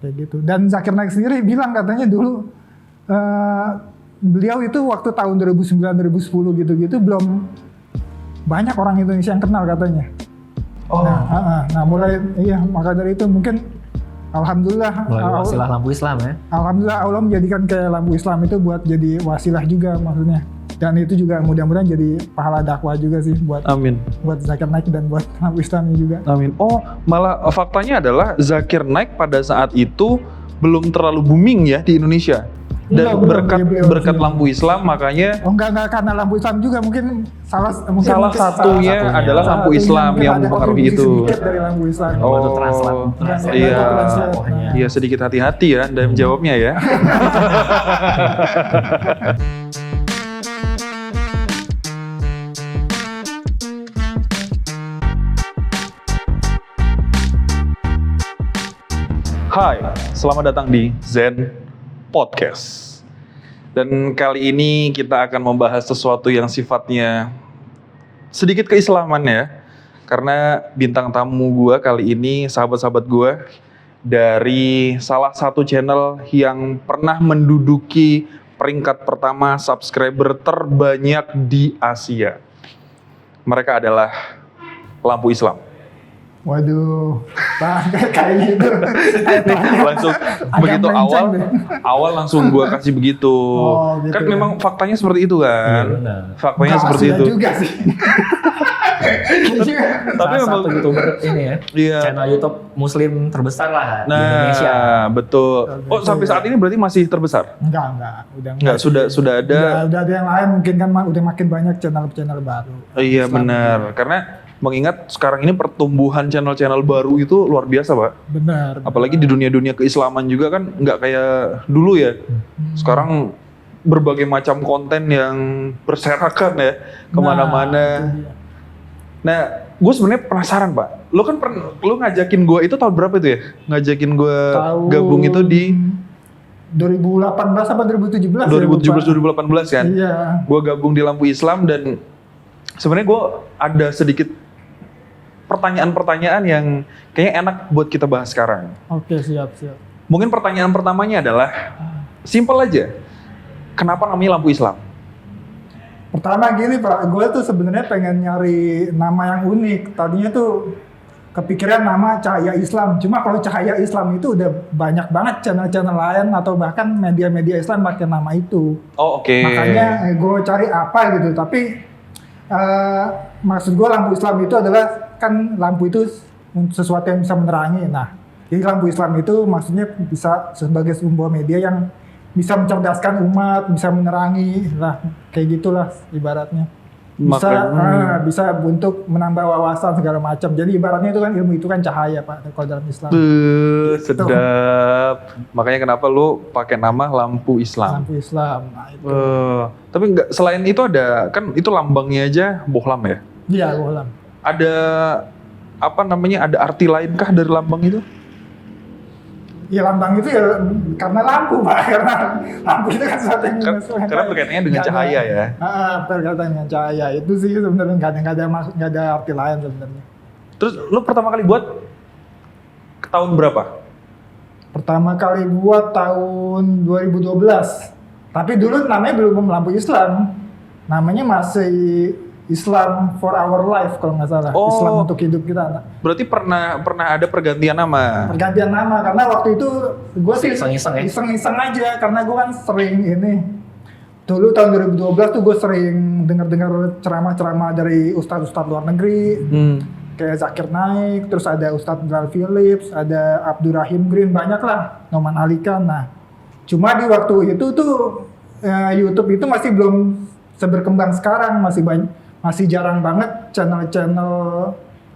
kayak gitu. Dan Zakir Naik sendiri bilang katanya dulu beliau itu waktu tahun 2009-2010 gitu-gitu belum banyak orang Indonesia yang kenal katanya. Nah mulai maka dari itu mungkin alhamdulillah wasilah lampu Islam ya. Alhamdulillah Allah menjadikan kayak lampu Islam itu buat jadi wasilah juga maksudnya. Dan itu juga mudah-mudahan jadi pahala dakwah juga sih buat Zakir Naik dan buat lampu Islam juga. Amin. Oh, malah faktanya adalah Zakir Naik pada saat itu belum terlalu booming ya di Indonesia. Dan berkat lampu Islam makanya enggak karena lampu Islam juga mungkin salah satunya adalah lampu Islam yang mempengaruhi itu. Dari lampu Islam. Iya sedikit hati-hati ya Anda menjawabnya ya. Hai, selamat datang di Zen Podcast. Dan kali ini kita akan membahas sesuatu yang sifatnya sedikit keislaman ya. Karena bintang tamu gue kali ini sahabat-sahabat gue dari salah satu channel yang pernah menduduki peringkat pertama subscriber terbanyak di Asia. Mereka adalah Lampu Islam. Waduh, kayak gitu. Langsung begitu awal langsung gue kasih begitu. Gitu kan ya. memang faktanya seperti itu kan. Iya, faktanya seperti itu. Juga sih. Tapi memang satu YouTuber ini ya. Iya. Channel YouTube Muslim terbesar lah di Indonesia. Nah, betul. Oh, sampai saat ini berarti masih terbesar? Enggak. Sudah ada. Udah ada yang lain mungkin kan udah makin banyak channel baru. Iya benar. Karena mengingat sekarang ini pertumbuhan channel-channel baru itu luar biasa, Pak. Benar. Apalagi di dunia-dunia keislaman juga kan nggak kayak dulu ya. Sekarang berbagai macam konten yang berserakan ya kemana-mana. Nah, gue sebenarnya penasaran, Pak. Lo kan lo ngajakin gue itu tahun berapa itu ya? Ngajakin gue gabung itu di 2018 apa 2017? 2017-2018 kan? Iya. Gue gabung di Lampu Islam dan sebenarnya gue ada sedikit pertanyaan-pertanyaan yang kayaknya enak buat kita bahas sekarang. Oke, siap. Mungkin pertanyaan pertamanya adalah simpel aja. Kenapa namanya Lampu Islam? Pertama gini Pak, gue tuh sebenarnya pengen nyari nama yang unik. Tadinya tuh kepikiran nama Cahaya Islam. Cuma kalau Cahaya Islam itu udah banyak banget channel-channel lain atau bahkan media-media Islam pakai nama itu. Oh, oke. Makanya gue cari apa gitu. Tapi maksud gue lampu Islam itu adalah kan lampu itu sesuatu yang bisa menerangi. Nah, jadi lampu Islam itu maksudnya bisa sebagai sebuah media yang bisa mencerdaskan umat, bisa menerangi lah, kayak gitulah ibaratnya. Bisa untuk menambah wawasan segala macam. Jadi ibaratnya itu kan ilmu itu kan cahaya Pak kalau dalam Islam. Sedap. Makanya kenapa lu pakai nama Lampu Islam? Lampu Islam. Nah, itu. Tapi enggak, selain itu ada kan itu lambangnya aja bohlam ya? Iya, bohlam. Ada ada arti lainkah dari lambang itu? Ya lambang itu ya karena lampu Pak, karena lampu itu kan sesuatu yang karena berkaitannya dengan cahaya ya. Berkaitan dengan cahaya itu sih sebenarnya nggak ada arti lain sebenarnya. Terus lu pertama kali buat tahun berapa? Pertama kali buat tahun 2012. Tapi dulu namanya belum Lampu Islam. Namanya masih Islam for our life kalau nggak salah. Islam untuk hidup kita. Berarti pernah ada pergantian nama? Pergantian nama karena waktu itu gue sih iseng-iseng aja karena gue kan sering ini. Dulu tahun 2012 tuh gue sering dengar ceramah-ceramah dari ustadz-ustadz luar negeri. Kayak Zakir Naik, terus ada Ustadz Bilal Philips, ada Abdurrahim Green, banyak lah, Noman Alikan. Nah, cuma di waktu itu tuh YouTube itu masih belum seberkembang sekarang, masih jarang banget channel-channel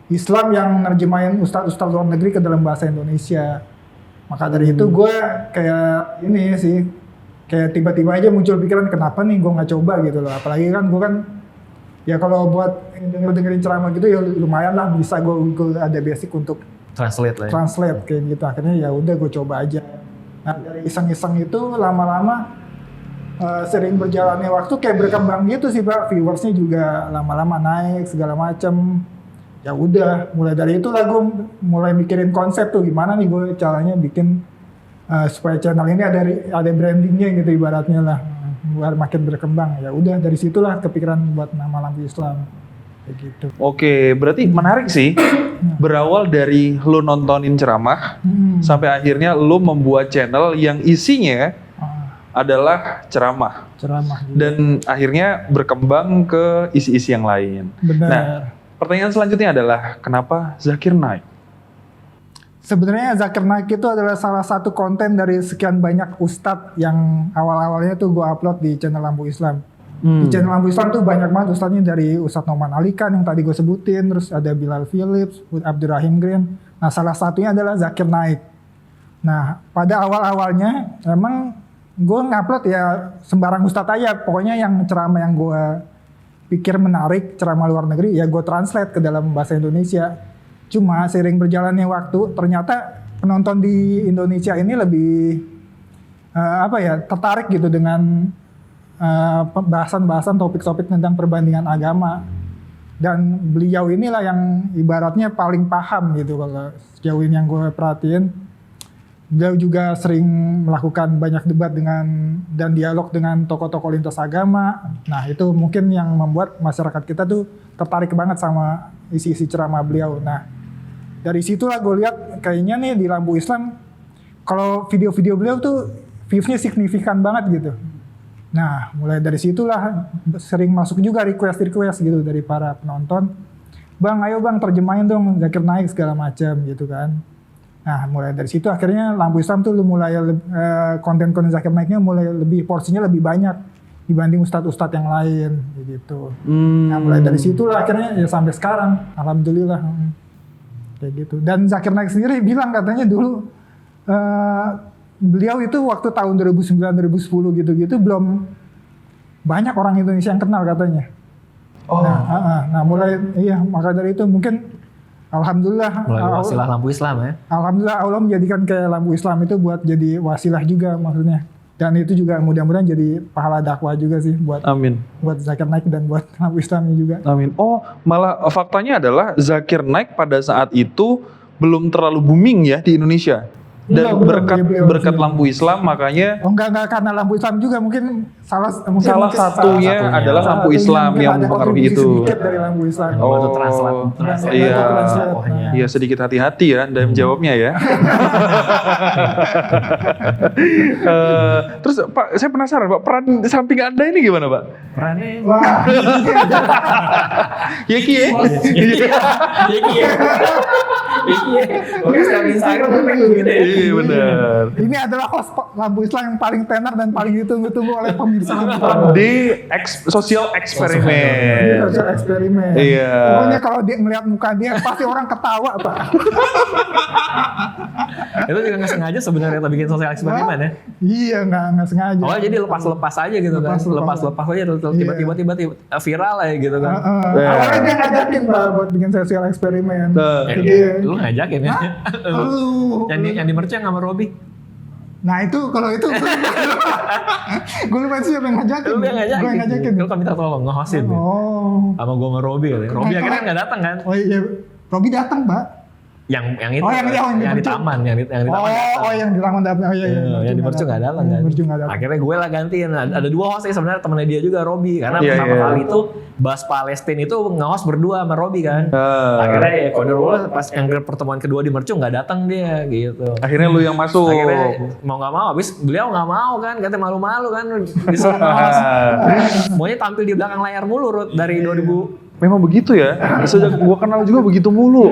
Islam yang nerjemahin ustadz-ustadz luar negeri ke dalam bahasa Indonesia. Maka dari itu gue kayak ini sih, kayak tiba-tiba aja muncul pikiran kenapa nih gue nggak coba gitu loh. Apalagi kan gue kan ya kalau buat dengerin ceramah gitu ya lumayan lah bisa gue ada basic untuk translate kayak gitu. Akhirnya ya udah gue coba aja. Nah dari iseng-iseng itu lama-lama sering berjalannya waktu kayak berkembang gitu sih Pak, viewersnya juga lama-lama naik segala macam. Ya udah mulai dari itu lah gue mulai mikirin konsep tuh gimana nih gue caranya bikin supaya channel ini ada brandingnya gitu ibaratnya lah, biar makin berkembang. Ya udah dari situlah kepikiran buat nama Lampu Islam kayak gitu. Oke, berarti menarik sih. Berawal dari lu nontonin ceramah sampai akhirnya lu membuat channel yang isinya adalah ceramah. Ceramah juga. Dan akhirnya berkembang ke isi-isi yang lain. Benar. Nah, pertanyaan selanjutnya adalah kenapa Zakir Naik? Sebenarnya Zakir Naik itu adalah salah satu konten dari sekian banyak ustadz yang awal-awalnya tuh gue upload di channel Lampu Islam. Di channel Lampu Islam tuh banyak banget ustadznya, dari Ustadz Noman Alikan yang tadi gue sebutin, terus ada Bilal Philips, Abdurrahim Green. Nah salah satunya adalah Zakir Naik. Nah pada awal-awalnya emang gue ngupload ya sembarang ustadz aja, pokoknya yang ceramah yang gue pikir menarik, ceramah luar negeri, ya gue translate ke dalam bahasa Indonesia. Cuma seiring berjalannya waktu, ternyata penonton di Indonesia ini lebih tertarik gitu dengan bahasan-bahasan topik-topik tentang perbandingan agama. Dan beliau inilah yang ibaratnya paling paham gitu kalau sejauh ini yang gue perhatiin. Beliau juga sering melakukan banyak debat dan dialog dengan tokoh-tokoh lintas agama. Nah itu mungkin yang membuat masyarakat kita tuh tertarik banget sama isi-isi ceramah beliau. Nah dari situlah gue lihat kayaknya nih di Lampu Islam kalau video-video beliau tuh views-nya signifikan banget gitu. Nah mulai dari situlah sering masuk juga request gitu dari para penonton. Bang ayo bang terjemahin dong Zakir Naik segala macam gitu kan. Nah mulai dari situ akhirnya Lampu Islam tuh mulai konten-konten Zakir Naiknya mulai porsinya lebih banyak dibanding ustadz-ustadz yang lain gitu. Nah mulai dari situlah akhirnya ya sampai sekarang alhamdulillah kayak gitu. Dan Zakir Naik sendiri bilang katanya dulu beliau itu waktu tahun 2009-2010 gitu-gitu belum banyak orang Indonesia yang kenal katanya. Nah mulai maka dari itu mungkin alhamdulillah mulai wasilah Lampu Islam ya. Alhamdulillah Allah menjadikan kayak Lampu Islam itu buat jadi wasilah juga maksudnya. Dan itu juga mudah-mudahan jadi pahala dakwah juga sih buat Amin. Buat Zakir Naik dan buat Lampu Islamnya juga. Amin. Oh, malah faktanya adalah Zakir Naik pada saat itu belum terlalu booming ya di Indonesia. Dan berkat Lampu Islam makanya enggak karena Lampu Islam juga mungkin salah satunya adalah Lampu Islam yang mempengaruhi itu. Dari Lampu Islam. Itu translate. Iya sedikit hati-hati ya dalam jawabnya ya. Terus Pak, saya penasaran Pak, peran samping Anda ini gimana Pak? Perannya Yeki ya? Oke, sekarang Instagram gitu ya. Iya benar. Ini adalah host Lampu Islam yang paling tenar dan paling ditunggu-tunggu oleh pemirsa Lampu Islam. Di sosial eksperimen. Sosial eksperimen. Iya. Pokoknya kalau dia melihat muka dia pasti orang ketawa Pak. Itu juga nggak sengaja sebenarnya kita bikin sosial eksperimen ya. Iya nggak sengaja. Oh jadi lepas-lepas aja gitu kan. Lepas-lepas aja tiba-tiba viral aja gitu kan. Awalnya dia ngajakin Pak buat bikin sosial eksperimen. Lu ngajakin ya. Yang di merchant sama Robi. Nah itu kalau itu gue lupa siapa yang ngajakin. Lu yang ngajakin. Lu kan minta tolong nge-hostin. Sama gue sama Robi. Robi akhirnya nggak datang kan? Oh iya, Robi datang Pak. Yang itu yang di taman yang di taman yang di taman yang di mercu nggak datang kan. Akhirnya gue lah gantiin. Ada dua host sebenarnya temennya dia juga Robi karena pertama kali itu bahas Palestina itu nge-host berdua sama Robi kan. Akhirnya ya kode pas yang pertemuan kedua di mercu nggak datang dia gitu. Akhirnya lu yang masuk. Akhirnya mau nggak mau, habis beliau nggak mau kan, katanya malu-malu kan disuruh nge-host. Maunya tampil di belakang layar mulu Rut dari 2000. Memang begitu ya. Sejak gua kenal juga begitu mulu.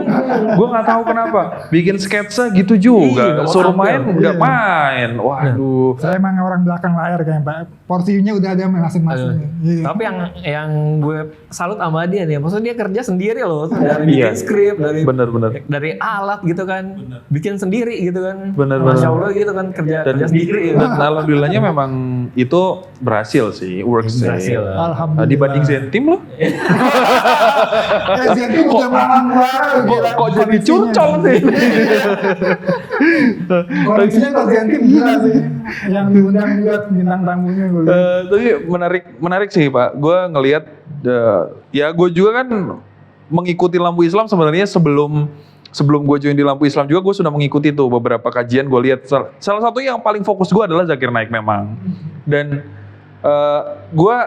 Gua nggak tahu kenapa. Bikin sketsa gitu juga. Suruh main nggak main. Waduh. Saya emang orang belakang layar kayaknya Pak. Porsinya udah ada masing-masing. Tapi yang gue salut sama dia nih, maksudnya dia kerja sendiri loh. Dari bikin skrip, dari alat gitu kan. Bikin sendiri gitu kan. Masya Allah gitu kan kerja sendiri. Dan alhamdulillahnya memang itu berhasil sih. Works sih. Alhamdulillah. Dibanding Zentim loh. Zentim udah kok jadi curcol sih. Koneksinya kok Zentim gila sih. Yang diundang juga bintang tamunya gue. Tapi menarik sih Pak. Gue ngelihat ya gue juga kan mengikuti Lampu Islam sebenarnya sebelum sebelum gue join di Lampu Islam juga gue sudah mengikuti tuh beberapa kajian. Gue lihat salah satu yang paling fokus gue adalah Zakir Naik memang. Dan gue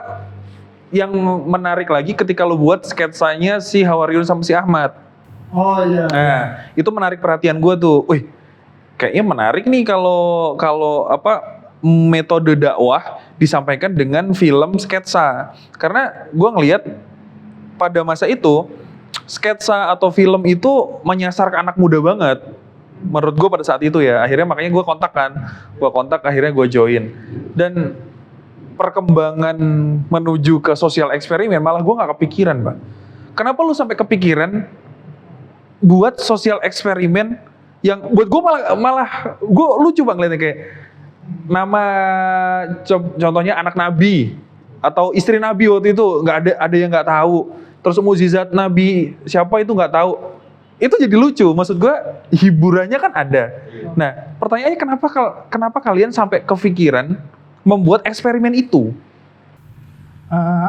yang menarik lagi ketika lu buat sketsanya si Hawariun sama si Ahmad. Oh iya. Nah, itu menarik perhatian gue tuh. Wih, kayaknya menarik nih kalau metode dakwah disampaikan dengan film sketsa. Karena gue ngelihat pada masa itu sketsa atau film itu menyasar ke anak muda banget. Menurut gue pada saat itu ya. Akhirnya makanya gue kontak, akhirnya gue join. Dan perkembangan menuju ke sosial eksperimen malah gue nggak kepikiran, Pak. Kenapa lu sampai kepikiran buat sosial eksperimen yang buat gue malah gue lucu banget ngeliatnya, kayak nama contohnya anak nabi atau istri nabi waktu itu nggak ada yang nggak tahu, terus mukjizat nabi siapa itu nggak tahu, itu jadi lucu. Maksud gue hiburannya kan ada. Nah pertanyaannya kenapa kalian sampai kepikiran membuat eksperimen itu?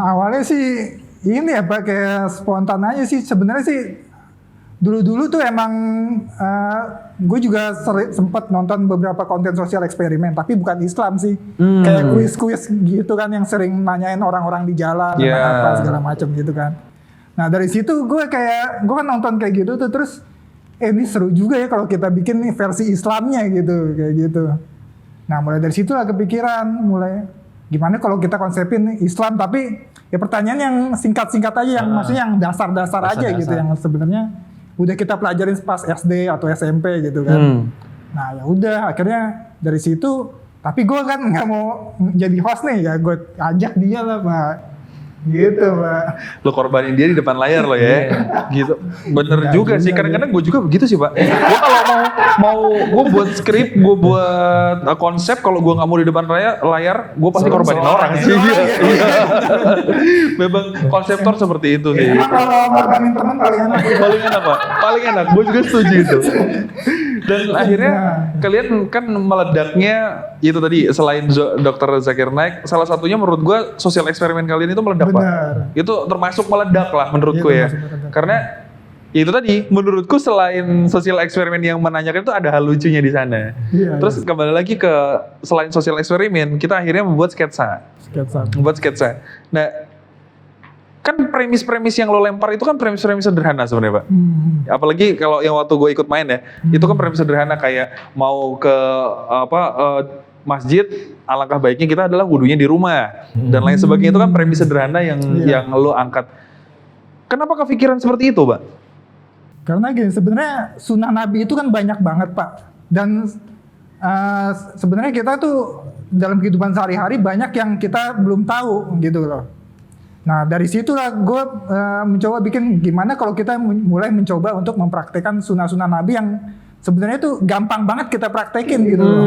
Awalnya sih ini ya Pak, kayak spontan aja sih sebenarnya sih. Dulu tuh emang gue juga sempat nonton beberapa konten sosial eksperimen, tapi bukan Islam sih. Kayak kuis-kuis gitu kan yang sering nanyain orang-orang di jalan apa segala macam gitu kan. Nah dari situ gue kan nonton kayak gitu tuh, terus ini seru juga ya kalau kita bikin nih versi Islamnya gitu, kayak gitu. Nah mulai dari situ lah kepikiran, gimana kalau kita konsepin Islam tapi ya pertanyaan yang singkat-singkat aja, yang maksudnya yang dasar-dasar aja gitu, yang sebenarnya udah kita pelajarin pas SD atau SMP gitu kan. Nah ya udah akhirnya dari situ, tapi gue kan nggak mau jadi host nih ya, gue ajak dia lah Pak. Gitu Pak. Lo korbanin dia di depan layar lo ya. Gitu. Bener juga sih. Kadang-kadang gue juga begitu sih Pak. Gue kalau mau gue buat skrip, gue buat konsep, kalau gue nggak mau di depan layar, gue pasti korbanin orang sih. Memang konseptor seperti itu sih. Kalau korbanin teman paling enak. Paling enak. Gue juga setuju itu. Dan akhirnya kalian kan meledaknya itu tadi, selain Dr. Zakir Naik, salah satunya menurut gue sosial eksperimen kalian itu meledak. Pak. Itu termasuk meledak lah menurutku ya. Karena ya itu tadi, menurutku selain sosial eksperimen yang menanyakan itu ada hal lucunya di sana. Terus kembali lagi ke selain sosial eksperimen, kita akhirnya membuat sketsa. Nah, kan premis-premis yang lo lempar itu kan premis-premis sederhana sebenarnya Pak. Apalagi kalau yang waktu gue ikut main ya, itu kan premis sederhana kayak mau ke masjid, alangkah baiknya kita adalah wudunya di rumah dan lain sebagainya. Itu kan premis sederhana yang lo angkat. Kenapa kepikiran seperti itu, Pak? Karena gini, sebenarnya sunnah Nabi itu kan banyak banget, Pak. Dan sebenarnya kita tuh dalam kehidupan sehari-hari banyak yang kita belum tahu gitu loh. Nah dari situlah gue mencoba bikin gimana kalau kita mulai mencoba untuk mempraktekkan sunnah-sunnah Nabi yang sebenarnya tuh gampang banget kita praktekin gitu loh.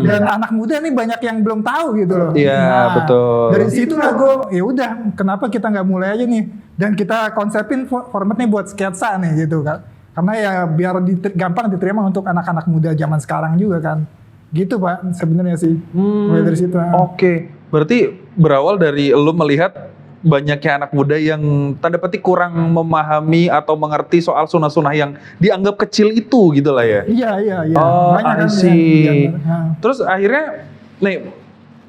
Dan anak muda nih banyak yang belum tahu gitu loh. Iya, betul. Dari situlah gue, ya udah kenapa kita nggak mulai aja nih, dan kita konsepin formatnya buat sketsa nih gitu kan. Karena ya biar gampang diterima untuk anak-anak muda zaman sekarang juga kan. Gitu Pak sebenarnya sih. Mulai dari situ. Oke. Berarti berawal dari lo melihat banyaknya anak muda yang tanda petik kurang memahami atau mengerti soal sunnah-sunnah yang dianggap kecil itu gitu lah ya. Iya. Oh, banyak I see. Terus akhirnya, nih,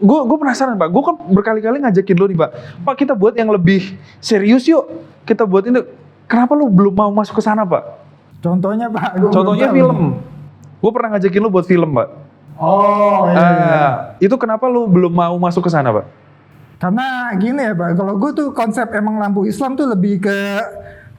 gue penasaran Pak. Gue kan berkali-kali ngajakin lo nih Pak. Pak kita buat yang lebih serius yuk. Kita buat ini. Kenapa lo belum mau masuk ke sana Pak? Contohnya Pak. Contohnya film. Gue pernah ngajakin lo buat film Pak. Oh iya. Itu kenapa lo belum mau masuk ke sana Pak? Karena gini ya Pak, kalau gue tuh konsep emang Lampu Islam tuh lebih ke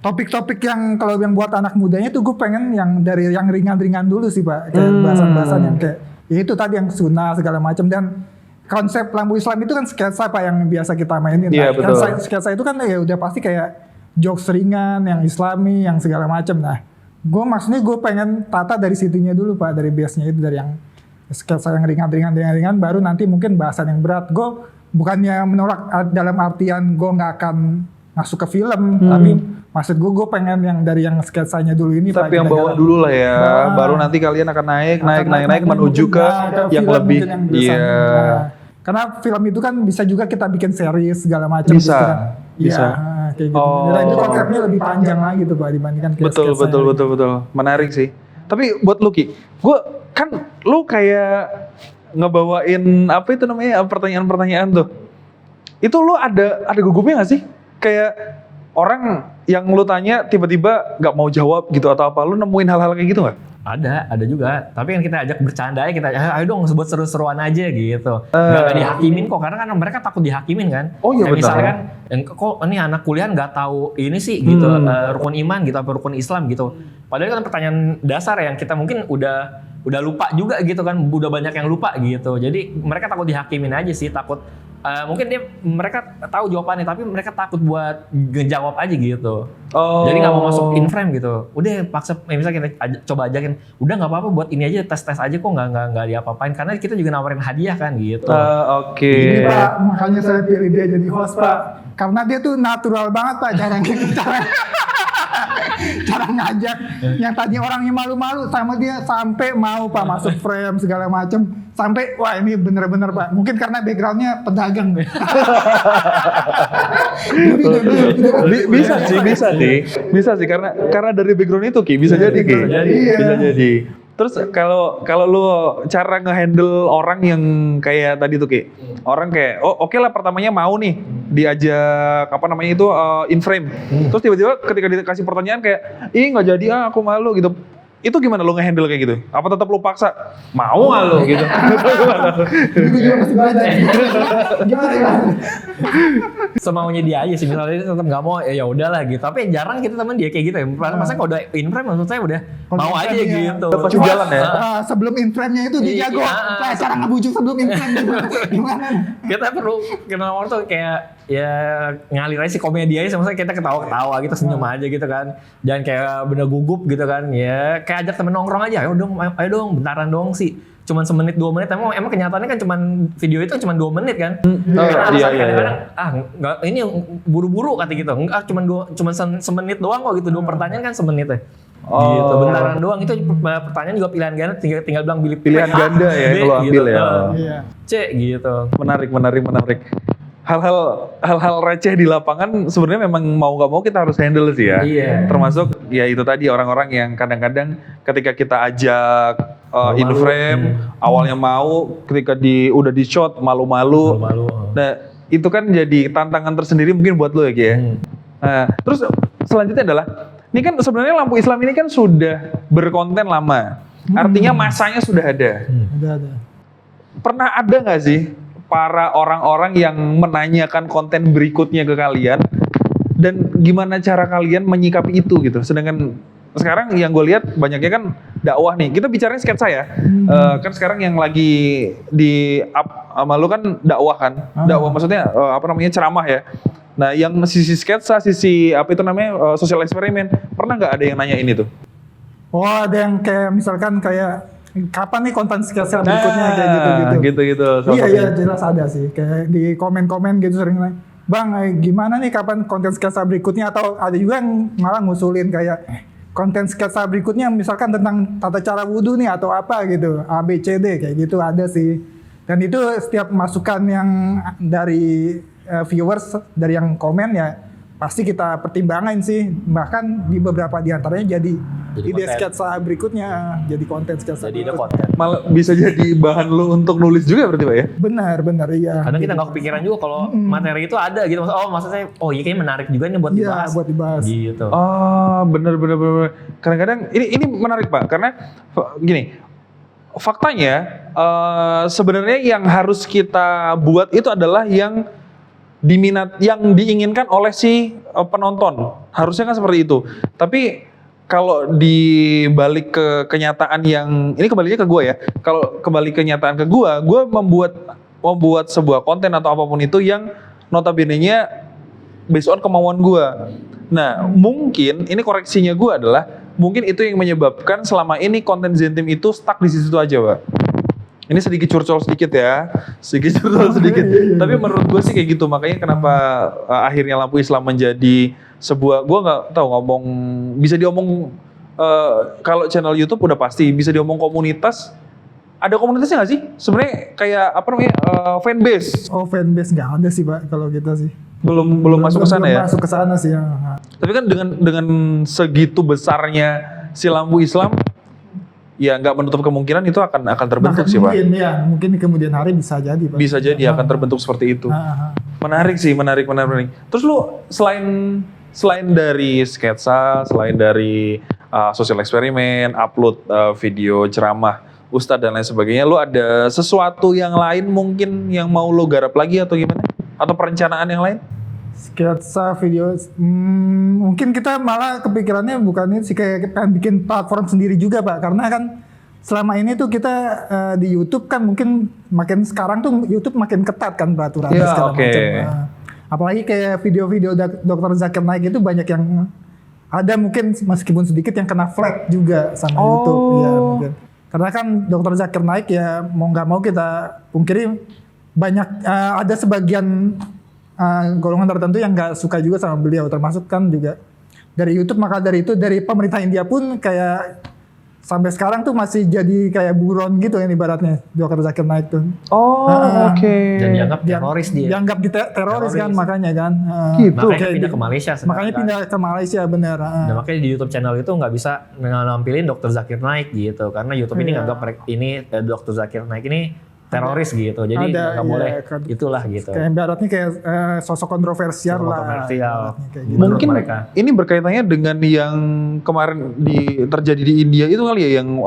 topik-topik yang kalau yang buat anak mudanya tuh gue pengen yang dari yang ringan-ringan dulu sih Pak. Kayak bahasan-bahasan yang kayak, ya itu tadi yang sunnah segala macam. Dan konsep Lampu Islam itu kan sketsa Pak yang biasa kita mainin. Iya betul. Kan sketsa itu kan ya udah pasti kayak jokes ringan, yang islami, yang segala macam. Nah, gue maksudnya gue pengen tata dari situnya dulu Pak, dari base-nya itu, dari yang sketsa yang ringan, baru nanti mungkin bahasan yang berat. Gue bukannya menolak dalam artian gue nggak akan masuk ke film, tapi maksud gue pengen yang dari yang sketsanya dulu ini. Tapi yang bawah dulu lah ya, baru nanti kalian akan naik menuju ke yang lebih. Iya. Karena film itu kan bisa juga kita bikin series segala macam. Bisa. kayak gitu. Dan itu konsepnya lebih panjang lagi tuh Pak dibandingkan kayak Betul. Menarik sih. Tapi buat lu Ki, lu kayak ngebawain apa itu namanya pertanyaan-pertanyaan tuh. Itu lu ada gugupnya gak sih? Kayak orang yang lu tanya tiba-tiba nggak mau jawab gitu atau apa? Lu nemuin hal-hal kayak gitu nggak? Ada juga. Tapi kan kita ajak bercanda aja, ayo dong sebut seru-seruan aja gitu. Nggak dihakimin kok, karena kan mereka takut dihakimin kan. Oh iya betul. Misalnya kan, kok ini anak kuliah nggak tahu ini sih gitu, rukun iman gitu, apa rukun Islam gitu. Padahal kan pertanyaan dasar yang kita mungkin udah lupa juga gitu kan, udah banyak yang lupa gitu. Jadi mereka takut dihakimin aja sih, takut mungkin mereka tahu jawabannya tapi mereka takut buat ngejawab aja gitu. Jadi nggak mau masuk in frame gitu. Udah paksa, misalnya kita coba ajakin, udah nggak apa-apa buat ini aja tes aja kok nggak diapa-apain karena kita juga nawarin hadiah kan gitu. Ini Pak, makanya saya pilih dia jadi host Pak, karena dia tuh natural banget Pak cara ngajak yang tadi orangnya malu-malu sama dia sampai mau Pak masuk frame segala macem, sampai wah ini bener-bener Pak, mungkin karena backgroundnya pedagang bisa sih karena dari background itu Ki bisa jadi Ki. Bisa jadi. Terus kalau lu cara ngehandle orang yang kayak tadi tuh Ki, orang kayak oke lah pertamanya mau nih diajak apa namanya itu in frame, terus tiba-tiba ketika dikasih pertanyaan kayak nggak jadi aku malu gitu. Itu gimana lo nge-handle kayak gitu? Apa tetap lo paksa? Mau nggak lo gitu? Semaunya dia aja sih, misalnya dia tetap nggak mau ya udahlah gitu. Tapi jarang kita temen dia kayak gitu ya. Masa kalau udah in frame maksud saya udah mau aja gitu. Udah pasti jalan ya. Sebelum in frame-nya itu dia jago. Cara ngebujuk sebelum in frame gimana? Kita perlu kenal orang tuh kayak ya ngalir aja sih komedi aja, maksudnya kita ketawa-ketawa gitu, senyum aja gitu kan. Jangan kayak bener gugup gitu kan. Ya kayak ajak temen nongkrong aja, ayo dong bentaran dong sih. Cuman semenit 2 menit, emang kenyataannya kan cuman video itu cuma 2 menit kan. Iya. Kadang-kadang enggak ini buru-buru kata gitu. Enggak cuman semenit doang kok gitu. 2 pertanyaan kan semenit ya. Gitu, bentaran doang itu pertanyaan juga pilihan ganda, tinggal bilang pilihan ganda ya kalau ambil ya. C gitu. Menarik. Hal-hal receh di lapangan sebenarnya memang mau nggak mau kita harus handle sih ya. Iya. Termasuk ya itu tadi orang-orang yang kadang-kadang ketika kita ajak in frame awalnya mau, ketika udah di shot malu-malu. Nah itu kan jadi tantangan tersendiri mungkin buat lo ya Ki ya. Nah, terus selanjutnya adalah ini kan sebenarnya Lampu Islam ini kan sudah berkonten lama. Artinya masanya sudah ada. Ada. Pernah ada nggak sih para orang-orang yang menanyakan konten berikutnya ke kalian dan gimana cara kalian menyikapi itu gitu? Sedangkan sekarang yang gue lihat banyaknya kan dakwah nih. Kita bicaranya sketsa ya. Kan sekarang yang lagi di up sama lu kan dakwah kan. Dakwah maksudnya ceramah ya. Nah, yang sisi sketsa, sisi apa itu namanya social eksperimen, pernah nggak ada yang nanya ini tuh? Oh, ada yang kayak misalkan kayak kapan nih konten sketsa berikutnya kayak gitu. Iya jelas ada sih. Kayak di komen-komen gitu sering nanya, Bang, gimana nih kapan konten sketsa berikutnya? Atau ada juga yang malah ngusulin kayak konten sketsa berikutnya misalkan tentang tata cara wudhu nih atau apa gitu, A, B, C, D kayak gitu ada sih. Dan itu setiap masukan yang dari viewers, dari yang komen ya pasti kita pertimbangkan sih. Bahkan di beberapa diantaranya jadi ide sketsa berikutnya, jadi konten sketsa. Jadi ada konten. Malah bisa jadi bahan lu untuk nulis juga berarti Pak ya? Benar iya. Kadang kita nggak kepikiran juga kalau materi itu ada gitu. Maksudnya iya kayaknya menarik juga nih buat dibahas. Iya buat dibahas. Gitu. Oh benar. Kadang-kadang ini menarik Pak karena gini. Faktanya sebenarnya yang harus kita buat itu adalah yang diinginkan oleh si penonton. Harusnya kan seperti itu. Tapi kalau dibalik ke kenyataan yang ini kembalinya ke gue ya. Kalau kembali kenyataan ke gue membuat sebuah konten atau apapun itu yang notabene-nya based on kemauan gue. Nah, mungkin ini koreksinya gue adalah mungkin itu yang menyebabkan selama ini konten Zentim itu stuck di situ aja, Pak. Ini sedikit curcol sedikit ya, sedikit. Tapi menurut gue sih kayak gitu, makanya kenapa akhirnya Lampu Islam menjadi sebuah, gue nggak tahu bisa diomong kalau channel YouTube udah pasti, bisa diomong komunitas. Ada komunitasnya nggak sih? Sebenarnya kayak apa namanya fanbase? Oh fanbase nggak ada sih Pak kalau kita sih. Belum masuk ke sana ya? Belum masuk ke sana sih ya. Tapi kan dengan segitu besarnya si lampu Islam, ya nggak menutup kemungkinan itu akan terbentuk sih Pak. Mungkin kemudian hari bisa jadi Pak. Bisa jadi akan terbentuk seperti itu. Menarik sih, menarik. Terus lu selain dari sketsa, selain dari sosial eksperimen, upload video ceramah Ustadz dan lain sebagainya, lu ada sesuatu yang lain mungkin yang mau lu garap lagi atau gimana? Atau perencanaan yang lain? Sketsa, video, mungkin kita malah kepikirannya bukan ini sih, kayak pengen bikin platform sendiri juga Pak, karena kan selama ini tuh kita di YouTube kan mungkin makin sekarang tuh YouTube makin ketat kan peraturannya segala macam. Apalagi kayak video-video Dr. Zakir Naik itu banyak yang ada mungkin meskipun sedikit yang kena flag juga sama YouTube ya mungkin. Karena kan Dr. Zakir Naik ya mau nggak mau kita pungkiri banyak ada sebagian golongan tertentu yang nggak suka juga sama beliau, termasuk kan juga dari YouTube. Maka dari itu dari pemerintah India pun kayak sampai sekarang tuh masih jadi kayak buron gitu ya ibaratnya Dr. Zakir Naik tuh. Dan dianggap teroris dia. Dianggap teroris kan makanya kan. Gitu. Makanya pindah ke Malaysia. Makanya pindah ke Malaysia bener. Dan makanya di YouTube channel itu nggak bisa nampilin Dr. Zakir Naik gitu, karena YouTube ini nganggap ini Dr. Zakir Naik ini teroris gitu, jadi nggak boleh itulah gitu. Kayak ibaratnya kayak sosok kontroversial lah. Gitu. Mungkin ini berkaitannya dengan yang kemarin terjadi di India itu kali ya, yang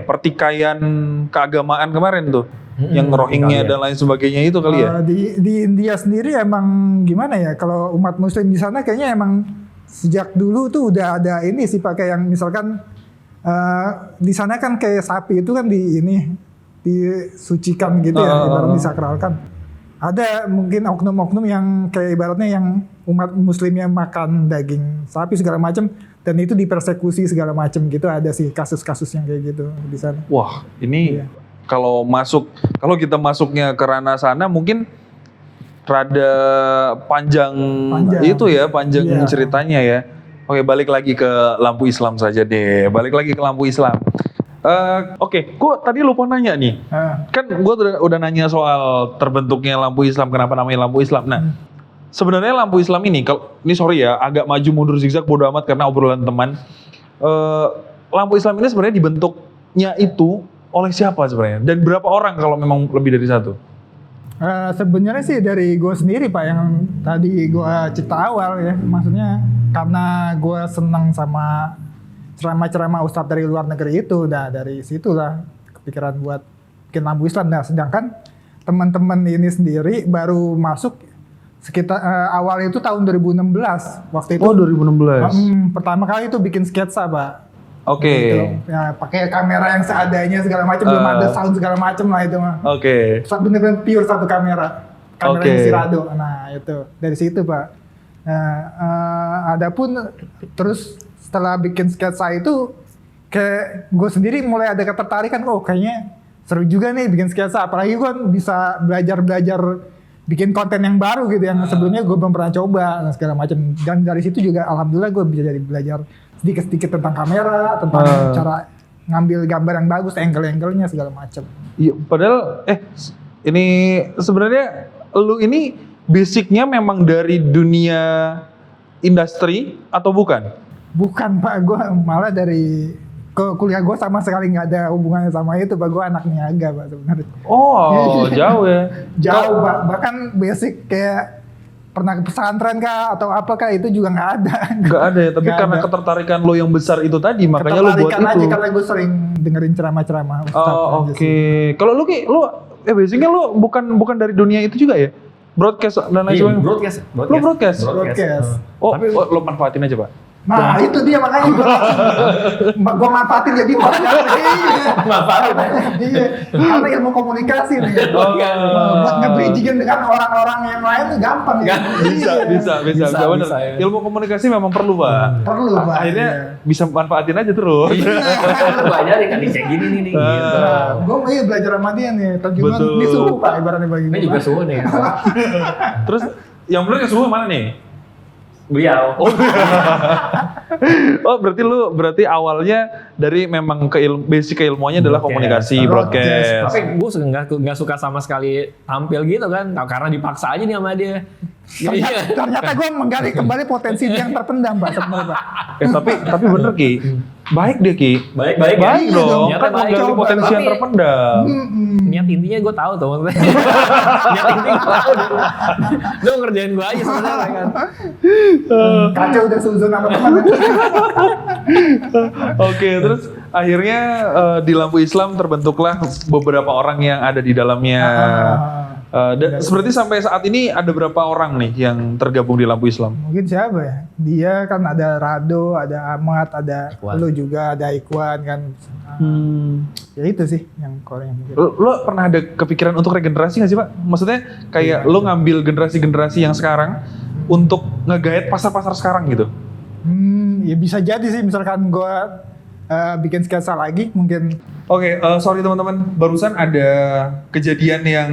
pertikaian keagamaan kemarin tuh, yang Rohingya dan lain sebagainya itu kali ya. Di India sendiri emang gimana ya, kalau umat Muslim di sana kayaknya emang sejak dulu tuh udah ada ini sih pakai yang misalkan di sana kan kayak sapi itu kan disucikan gitu ya, ibaratnya disakralkan. Ada mungkin oknum-oknum yang kayak ibaratnya yang umat muslimnya makan daging sapi segala macam dan itu dipersekusi segala macam gitu, ada sih kasus-kasus yang kayak gitu di sana. Wah, ini kalau kita masuknya ke ranah sana mungkin rada panjang. Itu ya, panjang ceritanya ya. Oke, balik lagi ke lampu Islam saja deh. Oke, gue tadi lupa nanya nih. Kan gue udah nanya soal terbentuknya lampu Islam, kenapa namanya lampu Islam. Nah, sebenarnya lampu Islam ini, ini sorry ya, agak maju mundur zigzag bodo amat karena obrolan teman. Lampu Islam ini sebenarnya dibentuknya itu oleh siapa sebenarnya? Dan berapa orang kalau memang lebih dari satu? Sebenarnya sih dari gue sendiri Pak, yang tadi gue cerita awal ya, maksudnya karena gue seneng sama ceramah-ceramah ustadz dari luar negeri itu, dari situlah kepikiran buat bikin lampu Islam. Nah, sedangkan teman-teman ini sendiri baru masuk sekitar awal itu tahun 2016 waktu itu. 2016. Pertama kali itu bikin sketsa Pak. Oke. Gitu. Ya, pakai kamera yang seadanya segala macam, belum ada sound segala macam lah itu mah. Oke. Bener-bener pure satu kamera yang Sirado. Nah itu dari situ Pak. Adapun terus setelah bikin sketsa itu, kayak gue sendiri mulai ada ketertarikan, kayaknya seru juga nih bikin sketsa. Apalagi gue bisa belajar bikin konten yang baru gitu, yang sebelumnya gue belum pernah coba dan segala macam. Dan dari situ juga alhamdulillah gue bisa jadi belajar sedikit-sedikit tentang kamera, tentang cara ngambil gambar yang bagus, angle-angle-nya segala macam. Iya, padahal ini sebenarnya lu ini basicnya memang dari dunia industri atau bukan? Bukan Pak, gue malah dari kuliah gue sama sekali nggak ada hubungannya sama itu Pak, gue anak niaga Pak sebenarnya. Jauh ya? Jauh Pak, bahkan basic kayak pernah ke pesantren kah atau apakah itu juga nggak ada. Nggak ada ya, tapi karena ketertarikan lo yang besar itu tadi, makanya lo buat itu. Ketertarikan aja karena gue sering dengerin ceramah-ceramah. Oke. Kalau lo basicnya lo bukan dari dunia itu juga ya? Broadcast dan lain sebagainya? Lo broadcast? Tapi lo manfaatin aja Pak? Nah itu dia makanya gue manfaatin jadi podcast. Manfaatin iya, karena ilmu komunikasi nih. Buat nge-bridging dengan orang-orang yang lain tuh gampang ya. Bisa. Ilmu komunikasi memang perlu Pak. Perlu Pak. Akhirnya bisa manfaatin aja terus. Belajar kan kayak gini nih gitu. Gue belajar sama dia nih, terjemahan ini suhu Pak ibaratnya bagi gue. Ini juga suhu nih. Terus yang bener suhu mana nih? Beliau. Oh berarti awalnya dari memang basic keilmuannya adalah komunikasi, broadcast. Tapi gue nggak suka sama sekali tampil gitu kan, karena dipaksa aja nih sama dia. Ternyata gue menggali kembali potensi yang terpendam, Pak. Sebenarnya. Tapi bener Ki, baik deh Ki. Baik dong. Iya, Kan menggali potensi yang terpendam. Niat intinya gue tahu tuh maksudnya. Niat intinya gue tahu. Dia ngerjain gue aja sebenarnya kan. Kacau udah suzon sama teman. Oke, terus akhirnya di Lampu Islam terbentuklah beberapa orang yang ada di dalamnya. Dan seperti sampai saat ini ada berapa orang nih yang tergabung di Lampu Islam? Mungkin siapa ya? Dia kan ada Rado, ada Ahmad, ada Ikhwan. lu juga, ada Ikhwan kan. Ya itu sih yang Korea mungkin. Lo pernah ada kepikiran untuk regenerasi gak sih Pak? Maksudnya kayak lo ngambil generasi-generasi yang sekarang untuk nge-guide pasar-pasar sekarang gitu? Ya bisa jadi sih, misalkan gua bikin sketsa lagi mungkin. Oke, sorry teman-teman, barusan ada kejadian yang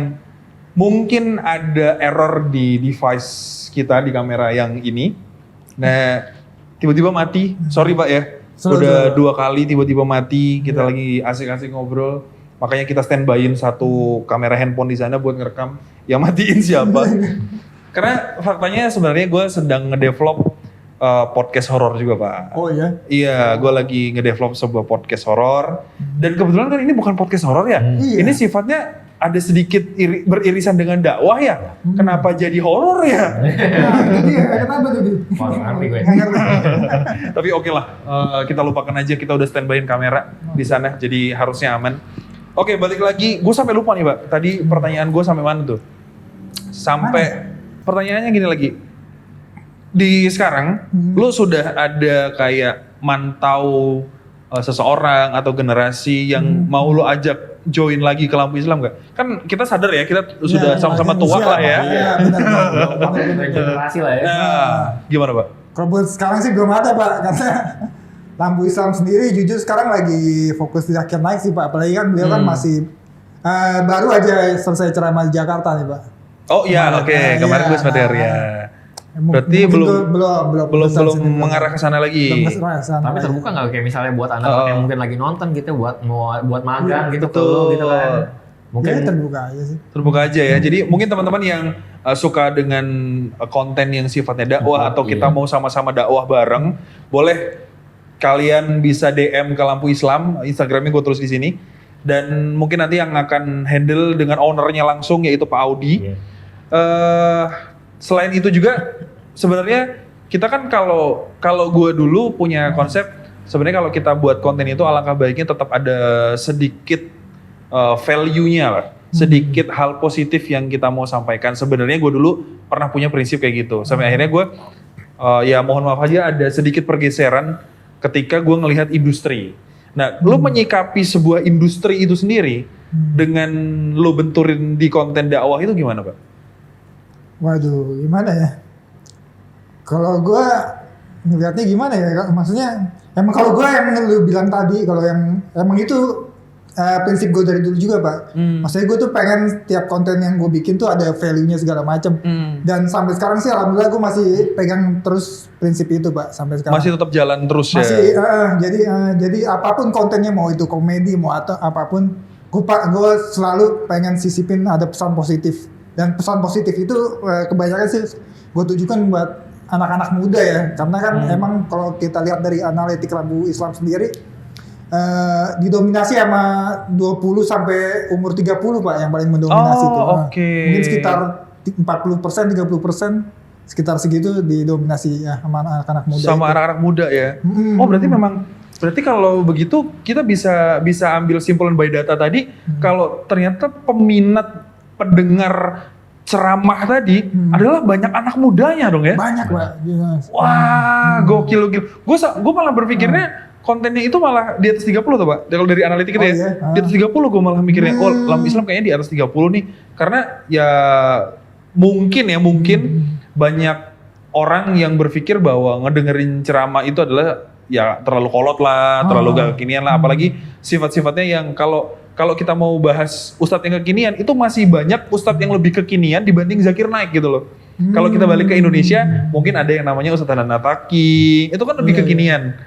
mungkin ada error di device kita di kamera yang ini. Nah, tiba-tiba mati. Sorry Pak ya. Udah 2 kali tiba-tiba mati. Kita lagi asik-asik ngobrol. Makanya kita standby-in satu kamera handphone di sana buat ngerekam. Yang matiin siapa? Karena faktanya sebenarnya gue sedang ngedevelop podcast horor juga Pak. Oh iya? Iya, gue lagi ngedevelop sebuah podcast horor. Dan kebetulan kan ini bukan podcast horor ya. Iya. Ini sifatnya ada sedikit beririsan dengan dakwah ya. Kenapa jadi horor ya? Nah, itu dia. Kenapa tuh? Wah, ngerti gue. Tapi oke lah, kita lupakan aja, kita udah standby-in kamera di sana, jadi harusnya aman. Oke, balik lagi, gue sampai lupa nih Pak, tadi pertanyaan gue sampai mana tuh? Sampai, pertanyaannya gini lagi, di sekarang, lu sudah ada kayak mantau seseorang atau generasi yang mau lu ajak join lagi ke Lampu Islam gak? Kan kita sadar ya, kita sudah sama-sama tua lah ya. Iya, benar. Regenerasi lah ya. Nah, gimana Pak? Kalau buat sekarang sih belum ada Pak, karena Lampu Islam sendiri jujur sekarang lagi fokus di akhir naik sih Pak. Apalagi kan beliau kan masih baru aja selesai ceramah di Jakarta nih Pak. Oh iya, oke. Kemarin gue sadar ya. Berarti belum mengarah ke sana lagi. Belum ke sana. Tapi terbuka nggak kayak misalnya buat anak yang mungkin lagi nonton gitu, buat magang gitu betul. gitu kan. Mungkin Ya, terbuka aja sih. Terbuka aja ya. Jadi mungkin teman-teman yang suka dengan konten yang sifatnya dakwah atau kita mau sama-sama dakwah bareng, boleh kalian bisa DM ke Lampu Islam, Instagramnya gue tulis di sini. Dan mungkin nanti yang akan handle dengan ownernya langsung yaitu Pak Audi. Selain itu juga sebenarnya kita kan kalau gue dulu punya konsep sebenarnya kalau kita buat konten itu alangkah baiknya tetap ada sedikit value-nya lah, sedikit hal positif yang kita mau sampaikan. Sebenarnya gue dulu pernah punya prinsip kayak gitu. Sampai akhirnya gue ya mohon maaf aja ada sedikit pergeseran ketika gue ngelihat industri. Nah, lo menyikapi sebuah industri itu sendiri dengan lo benturin di konten dakwah itu gimana Pak? Waduh, gimana ya? Kalau gue ngeliatnya gimana ya? Maksudnya, emang kalau gue yang lu bilang tadi, kalau yang emang itu prinsip gue dari dulu juga Pak. Maksudnya gue tuh pengen tiap konten yang gue bikin tuh ada value-nya segala macam. Dan sampai sekarang sih alhamdulillah gue masih pegang terus prinsip itu Pak sampai sekarang. Masih tetap jalan terus ya? Masih, jadi apapun kontennya mau itu komedi mau atau apapun, gue selalu pengen sisipin ada pesan positif. Dan pesan positif itu kebanyakan sih gue tujukan buat anak-anak muda ya. Karena kan emang kalau kita lihat dari analitik Lampu Islam sendiri, didominasi sama 20 sampai umur 30 Pak yang paling mendominasi tuh. Mungkin sekitar 40%, 30% sekitar segitu didominasi ya sama anak-anak muda. Sama anak-anak muda ya. Oh berarti kalau begitu kita bisa ambil simpulan by data tadi kalau ternyata peminat pendengar ceramah tadi adalah banyak anak mudanya dong ya? Banyak Pak. Wah, gokil. Gue malah berpikirnya kontennya itu malah di atas 30 tuh Pak. Kalau dari analitik itu ya. Iya? Di atas 30 gue malah mikirnya, oh Lampu Islam kayaknya di atas 30 nih. Karena ya mungkin banyak orang yang berpikir bahwa ngedengerin ceramah itu adalah ya terlalu kolot lah, terlalu gak kekinian lah. Apalagi sifat-sifatnya yang kalau kita mau bahas ustadz yang kekinian, itu masih banyak ustadz yang lebih kekinian dibanding Zakir Naik gitu loh. Kalau kita balik ke Indonesia, mungkin ada yang namanya Ustadz Hanan Nataki, itu kan lebih kekinian.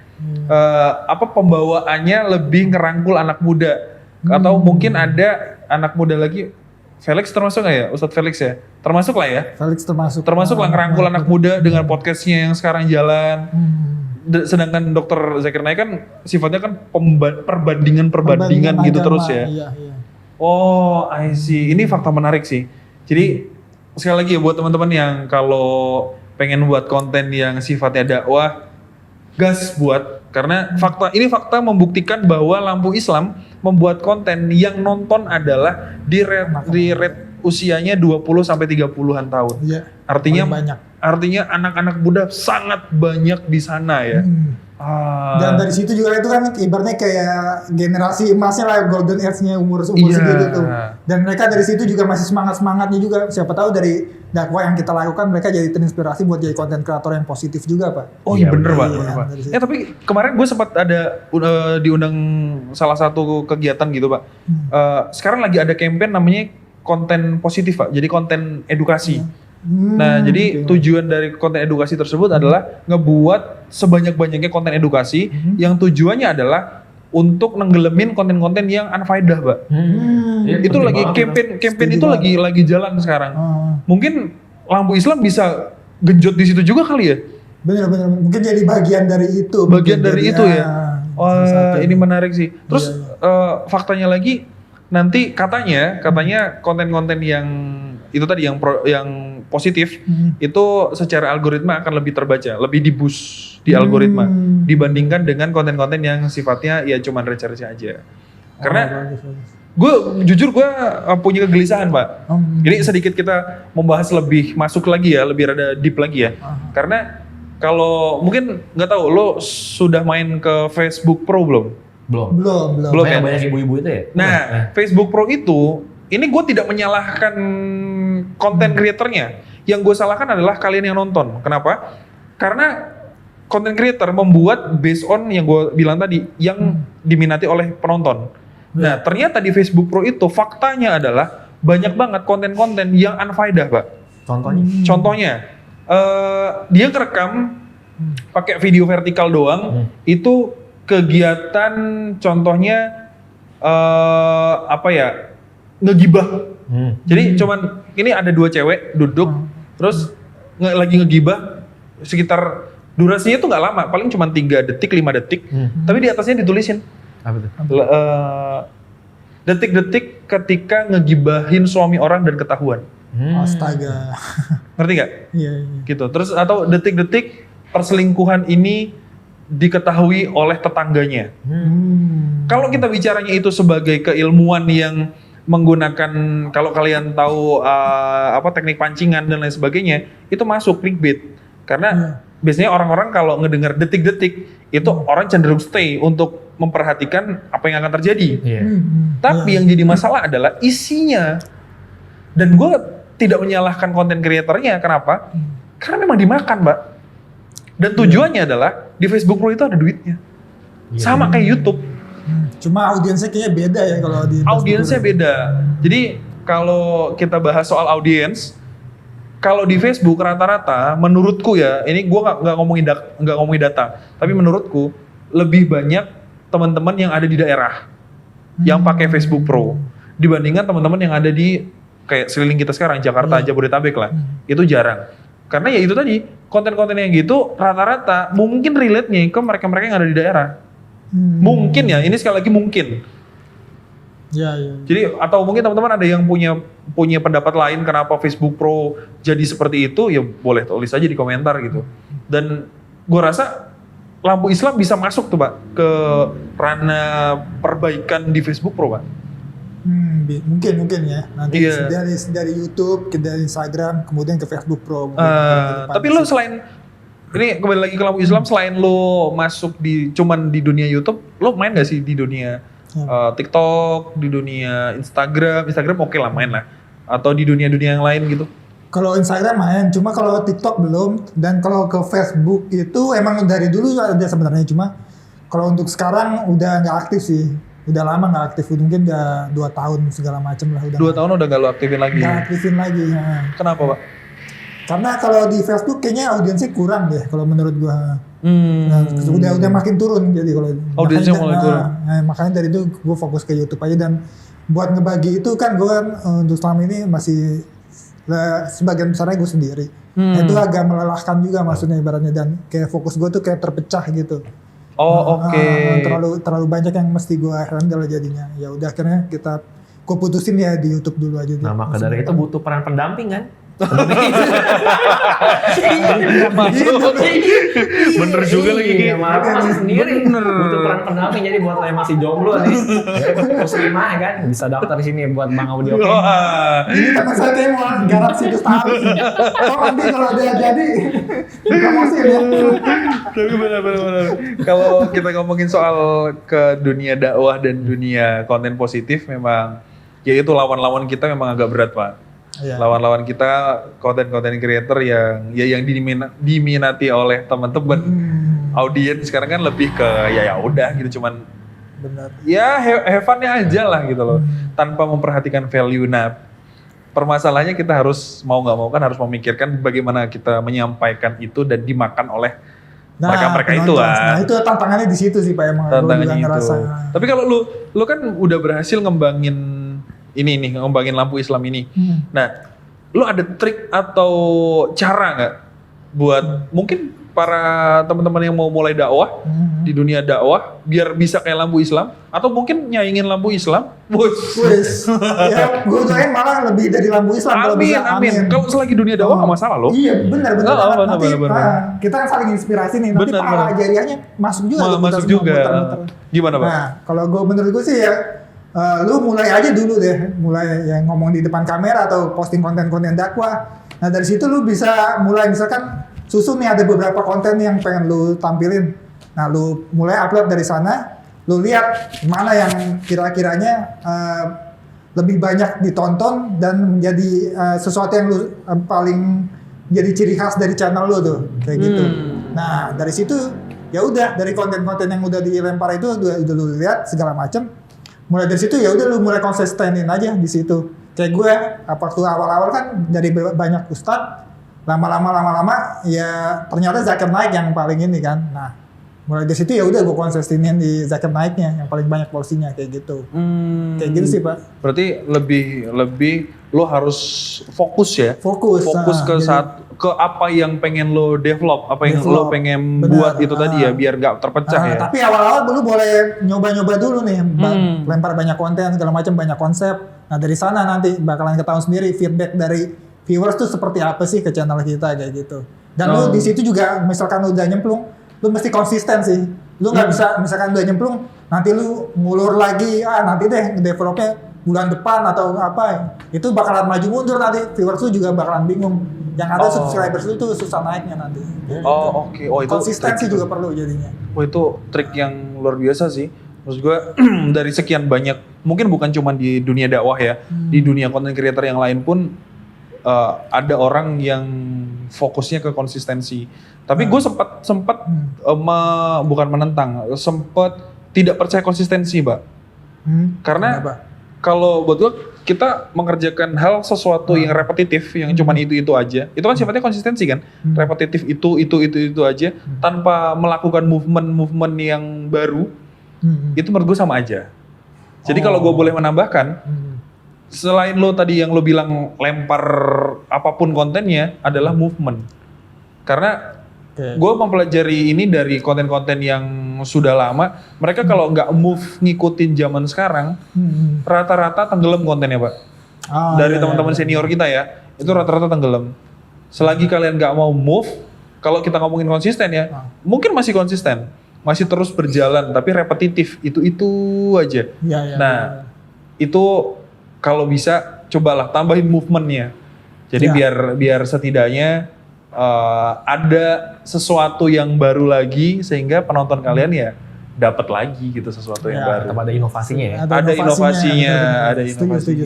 Pembawaannya lebih ngerangkul anak muda. Atau mungkin ada anak muda lagi, Felix termasuk nggak ya? Ustadz Felix ya? Termasuk lah ya? Felix termasuk. Termasuk lah ngerangkul anak muda dengan podcastnya yang sekarang jalan. Sedangkan Dr. Zakir Naik kan sifatnya kan perbandingan gitu terus ya. Iya. Oh, I see. Ini fakta menarik sih. Jadi sekali lagi ya buat teman-teman yang kalau pengen buat konten yang sifatnya dakwah, gas buat. Karena fakta membuktikan bahwa Lampu Islam membuat konten yang nonton adalah di rate usianya 20 sampai 30-an tahun. Iya. Artinya anak-anak muda sangat banyak di sana ya. Dan dari situ juga itu kan ibaratnya kayak generasi emasnya lah, golden age-nya umur segitu tuh. Dan mereka dari situ juga masih semangatnya juga. Siapa tahu dari dakwah yang kita lakukan mereka jadi terinspirasi buat jadi konten kreator yang positif juga, Pak. Oh iya bener Pak. Tapi kemarin gue sempat ada diundang salah satu kegiatan gitu Pak. Sekarang lagi ada campaign namanya konten positif Pak. Jadi konten edukasi. Nah, jadi tujuan dari konten edukasi tersebut adalah ngebuat sebanyak-banyaknya konten edukasi yang tujuannya adalah untuk nenggelemin konten-konten yang unfaedah, Pak. Itu lagi campaign itu lagi jalan sekarang. Mungkin Lampu Islam bisa genjot di situ juga kali ya? Bener. Mungkin jadi bagian dari itu. Bagian dari itu ya. Wah, ini menarik sih. Terus faktanya lagi nanti katanya konten-konten yang itu tadi yang positif itu secara algoritma akan lebih terbaca, lebih di-boost di algoritma dibandingkan dengan konten-konten yang sifatnya ya cuman receh-receh aja. Karena gue punya kegelisahan Pak. Ini sedikit kita membahas lebih masuk lagi ya, lebih rada deep lagi ya. Karena kalau mungkin nggak tahu lo sudah main ke Facebook Pro belum? Belum ya? Kan? Banyak ibu-ibu itu ya? Nah, Facebook Pro itu ini gue tidak menyalahkan konten creatornya. Yang gue salahkan adalah kalian yang nonton. Kenapa? Karena konten creator membuat based on yang gue bilang tadi, yang diminati oleh penonton. Nah, ternyata di Facebook Pro itu faktanya adalah banyak banget konten-konten yang unfaedah, Pak. Contohnya, dia ngerekam pakai video vertikal doang. Itu kegiatan contohnya ngegibah. Jadi cuman ini ada dua cewek duduk terus lagi ngegibah, sekitar durasinya tuh nggak lama, paling cuma 3 detik 5 detik. Tapi di atasnya ditulisin apa tuh? Detik-detik ketika ngegibahin suami orang dan ketahuan. Astaga. Ngerti nggak? Iya. Gitu. Terus atau detik-detik perselingkuhan ini diketahui oleh tetangganya. Kalau kita bicaranya itu sebagai keilmuan yang menggunakan, kalau kalian tahu teknik pancingan dan lain sebagainya, itu masuk clickbait. Karena biasanya orang-orang kalau ngedengar detik-detik itu orang cenderung stay untuk memperhatikan apa yang akan terjadi. Tapi yang jadi masalah adalah isinya. Dan gue tidak menyalahkan konten kreatornya. Kenapa? Karena memang dimakan, Mbak. Dan tujuannya adalah di Facebook Pro itu ada duitnya. Sama kayak YouTube. Cuma audiensnya kayaknya beda ya kalau di audiensnya beda. Jadi kalau kita bahas soal audiens, kalau di Facebook rata-rata, menurutku ya, ini gue nggak ngomongin data, tapi menurutku lebih banyak teman-teman yang ada di daerah yang pakai Facebook Pro dibandingkan teman-teman yang ada di kayak sekeliling kita sekarang, Jakarta, Jabodetabek lah, itu jarang. Karena ya itu tadi, konten-konten yang gitu rata-rata mungkin relate-nya ke mereka-mereka yang ada di daerah. Mungkin ya, ini sekali lagi mungkin. Ya. Jadi atau mungkin teman-teman ada yang punya pendapat lain kenapa Facebook Pro jadi seperti itu, ya boleh tulis aja di komentar gitu. Dan gue rasa Lampu Islam bisa masuk tuh Pak ke ranah perbaikan di Facebook Pro Pak. Mungkin ya. Nanti dari YouTube, dari Instagram, kemudian ke Facebook Pro. Tapi lo selain ini kembali lagi ke Lampu Islam, selain lo masuk cuman di dunia YouTube, lo main gak sih di dunia TikTok, di dunia Instagram oke lah main lah, atau di dunia-dunia yang lain gitu? Kalau Instagram main, cuma kalau TikTok belum, dan kalau ke Facebook itu emang dari dulu ada sebenarnya, cuma kalau untuk sekarang udah nggak aktif sih, udah lama nggak aktif, mungkin udah 2 tahun segala macem lah. 2 tahun udah nggak lo aktifin lagi? Nggak aktifin lagi. Kenapa Pak? Karena kalau di Facebook kayaknya audiensnya kurang deh kalau menurut gua. Nah, udah makin turun jadi kalau audiensnya mulai turun. Makanya dari itu gua fokus ke YouTube aja, dan buat ngebagi itu kan gua untuk selama ini masih sebagian besarnya gue sendiri. Nah, itu agak melelahkan juga maksudnya ibaratnya, dan kayak fokus gue tuh kayak terpecah gitu. Terlalu banyak yang mesti gue handle jadinya. Ya udah akhirnya gue putusin ya di YouTube dulu aja. Nah, maka dari itu butuh peran pendamping kan? Bener juga lagi kayak masih sendiri. Butuh peran pendamping, jadi buat lo yang masih jomblo nih, muslimah kan bisa daftar di sini buat Bang Audio. Ini teman saya yang mau garap situs tahu. Nanti kalau dia jadi promosi ya. Tapi benar. Kalau kita ngomongin soal ke dunia dakwah dan dunia konten positif, memang ya itu lawan-lawan kita memang agak berat, Pak. Yeah. Lawan-lawan kita konten-konten creator yang diminati oleh teman-teman. Audiens sekarang kan lebih ke ya udah gitu, cuman benar. Ya have fun-nya aja lah gitu loh. Tanpa memperhatikan value. Nah, permasalahannya kita harus mau nggak mau kan harus memikirkan bagaimana kita menyampaikan itu dan dimakan oleh mereka itu lah. Nah, itu tantangannya di situ sih Pak, emang tantangannya itu. Ngerasa. Tapi kalau lu kan udah berhasil ngembangin ngembangin lampu Islam ini. Nah, lu ada trik atau cara nggak buat mungkin para teman-teman yang mau mulai dakwah di dunia dakwah biar bisa kayak lampu Islam, atau mungkin nyaingin lampu Islam? Ya, gue doain malah lebih dari lampu Islam. Amin. Kalau selagi dunia dakwah nggak masalah loh. Iya, benar. Nanti kita kan saling inspirasi nih. Nanti pahala jariahnya masuk juga. Gimana Pak? Nah, kalau menurut gue sih ya, lu mulai aja dulu deh, mulai yang ngomong di depan kamera atau posting konten-konten dakwah. Nah dari situ lu bisa mulai, misalkan susun nih ada beberapa konten yang pengen lu tampilin. Nah lu mulai upload dari sana, lu lihat mana yang kira-kiranya lebih banyak ditonton dan menjadi sesuatu yang lu paling jadi ciri khas dari channel lu tuh, kayak gitu. Nah dari situ ya udah, dari konten-konten yang udah dilempar itu udah lu lihat segala macam. Mulai dari situ ya udah lu mulai konsistenin aja di situ. Kayak gue waktu awal-awal kan dari banyak ustadz, lama-lama ya ternyata Zakir Naik yang paling ini kan. Nah, mulai dari situ ya udah gue konsistenin di Zakir Naiknya yang paling banyak porsinya kayak gitu. Kayak gitu sih, Pak. Berarti lebih lo harus fokus ya. Fokus ke apa yang pengen lo develop, apa yang lo pengen buat itu tadi ya, biar nggak terpecah ya. Tapi awal-awal dulu boleh nyoba-nyoba dulu nih, lempar banyak konten segala macam, banyak konsep. Nah dari sana nanti bakalan ketahuan sendiri feedback dari viewers tuh seperti apa sih ke channel kita kayak gitu. Dan lu di situ juga misalkan lu udah nyemplung, lu mesti konsisten sih. Lu nggak bisa misalkan udah nyemplung, nanti lu ngulur lagi, nanti deh developnya bulan depan atau apa, itu bakalan maju mundur nanti, viewers lu juga bakalan bingung. Yang ada subscribers lu tuh susah naiknya nanti. Oke. Oh, itu konsistensi juga perlu jadinya. Oh, itu trik yang luar biasa sih. Maksud gue dari sekian banyak, mungkin bukan cuma di dunia dakwah ya, di dunia content creator yang lain pun ada orang yang fokusnya ke konsistensi. Tapi gue sempat bukan menentang, sempat tidak percaya konsistensi, Mbak. Karena kalau buat gue, kita mengerjakan hal sesuatu yang repetitif, yang cuman itu aja, itu kan sifatnya konsistensi kan, repetitif itu aja, tanpa melakukan movement yang baru, itu menurut gue sama aja. Jadi kalau gue boleh menambahkan, selain lo tadi yang lo bilang lempar apapun kontennya adalah movement, karena gue mempelajari ini dari konten-konten yang sudah lama, mereka kalau nggak move ngikutin zaman sekarang, rata-rata tenggelam kontennya Pak. Dari teman-teman senior kita ya, itu rata-rata tenggelam. Selagi kalian nggak mau move, kalau kita ngomongin konsisten ya, mungkin masih konsisten, masih terus berjalan, tapi repetitif, itu aja. Nah, itu kalau bisa cobalah tambahin movementnya. Jadi biar setidaknya ada sesuatu yang baru lagi sehingga penonton kalian ya dapat lagi gitu sesuatu yang baru. Tetap ada inovasinya ya. Ada inovasinya. Setuju.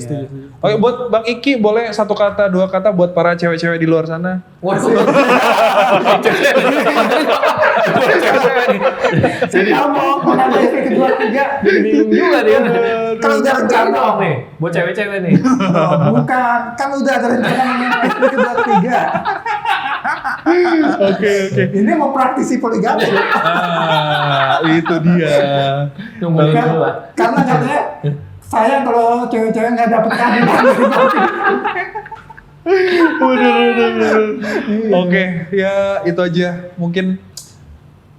Oke, buat Bang Iki boleh 1 kata, 2 kata buat para cewek-cewek di luar sana. Waduh. Jadi ngomong, menambah istri kedua, ketiga. Bingung juga dia. Kan udah rencana. nih, buat cewek-cewek nih. Bukan, kan udah ada rencana menambah istri kedua, ketiga. Oke. Ini mau praktisi poligami. Itu dia. Karena katanya sayang kalau cewek-cewek nggak dapet kehadiran dari Bang. Oke, ya itu aja. Mungkin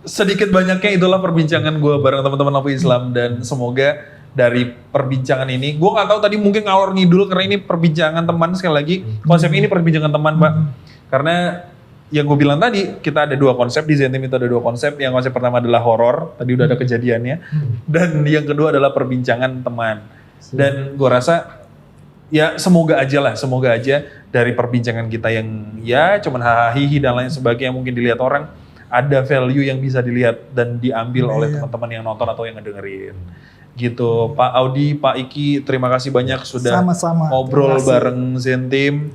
sedikit banyaknya itulah perbincangan gue bareng teman-teman Lampu Islam, dan semoga dari perbincangan ini, gue nggak tahu tadi mungkin ngalor ngidul karena ini perbincangan teman, sekali lagi konsep ini perbincangan teman, Pak. Karena yang gue bilang tadi, kita ada 2 konsep di Zen Team, itu ada 2 konsep. Yang konsep pertama adalah horor, tadi udah ada kejadiannya, dan yang kedua adalah perbincangan teman. Dan gue rasa ya semoga aja dari perbincangan kita yang ya cuman hahihi dan lain sebagainya mungkin dilihat orang, ada value yang bisa dilihat dan diambil oleh teman-teman yang nonton atau yang ngedengerin. Gitu, Pak Audi, Pak Iki, terima kasih banyak sudah Sama-sama. ngobrol bareng Zen Team.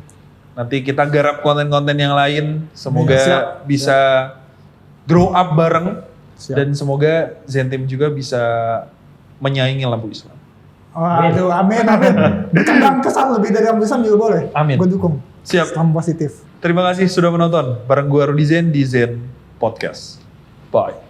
Nanti kita garap konten-konten yang lain, semoga bisa grow up bareng. Dan semoga Zen Team juga bisa menyaingi Lampu Islam. Waduh, amin. Berkembang kesan lebih dari Lampu Islam juga boleh. Amin. Gue dukung. Siap. Islam positif. Terima kasih sudah menonton. Bareng gue Rudy Zen di Zen Podcast. Bye.